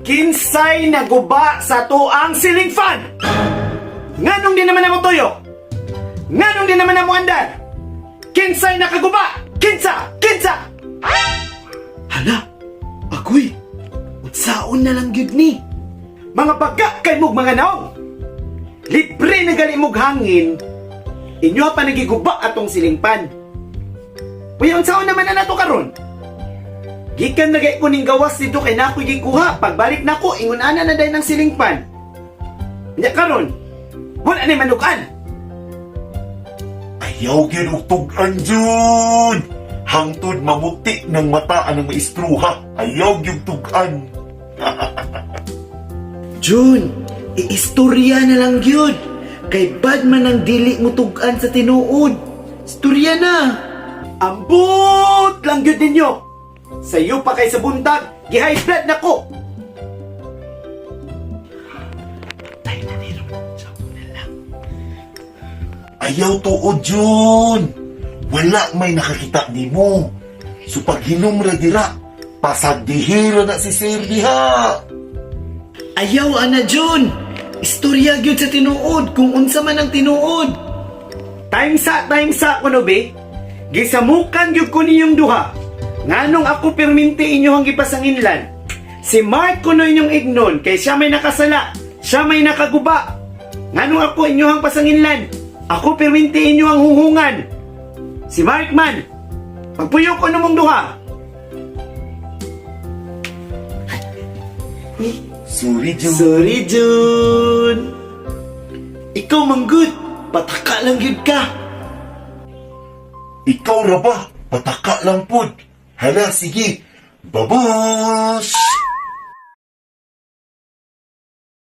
Kinsay naguba sa tuang ceiling fan? Nganong di naman mo tuyo? Nganong di naman mo andar? Kinsay nakaguba? Kinsa! Kinsa! Hala, agoy, utsaon na lang yun ni. Mga baga kay mong mga naong. Libre na gali mong hangin, inyo pa nagiguba atong silingpan. Uy, utsaon naman na nato karon. Gikan na gay ko ning gawas dito kay nako'y gikuha. Pagbalik nako, ingon ana na day ng silingpan. Nya karon, wala ni manukan. Ayaw ginutugan, Jun! Hangtod mamuti ng mata ang maistruha. Ayaw ginutugan. Jun, iistorya na lang yun. Kay bad man ang dili mo tugan sa tinuod. Istorya na. Ambot lang yun ninyo. Sa'yo pa kay sa buntag, gi-high blood na ko. Tayo na nilo. Sabi na lang. Ayaw tuod, Jun! Wala may nakakita ni mo. So pag hinumra dira, pasagdihira na si Sir diha. Ayaw, ana Jun. Istorya gyud sa tinuod kung unsa man ang tinuod. Time sa kuno be. Gisamukan gyud ko niyong duha. Nganong ako perminti inyohang gipasanginlan. Si Mark kuno inyong ignon kay siya may nakasala, siya may nakaguba. Nganong ako inyohang pasanginlan. Ako perminti inyo ang huhungan. Si Mark man, pagpuyo ko namong duha. Sorry, Jun. Sorry, Jun. Ikaw manggod, pataka lang yun ka. Ikaw ra ba? Pataka lang pod. Hala, sige. Babush!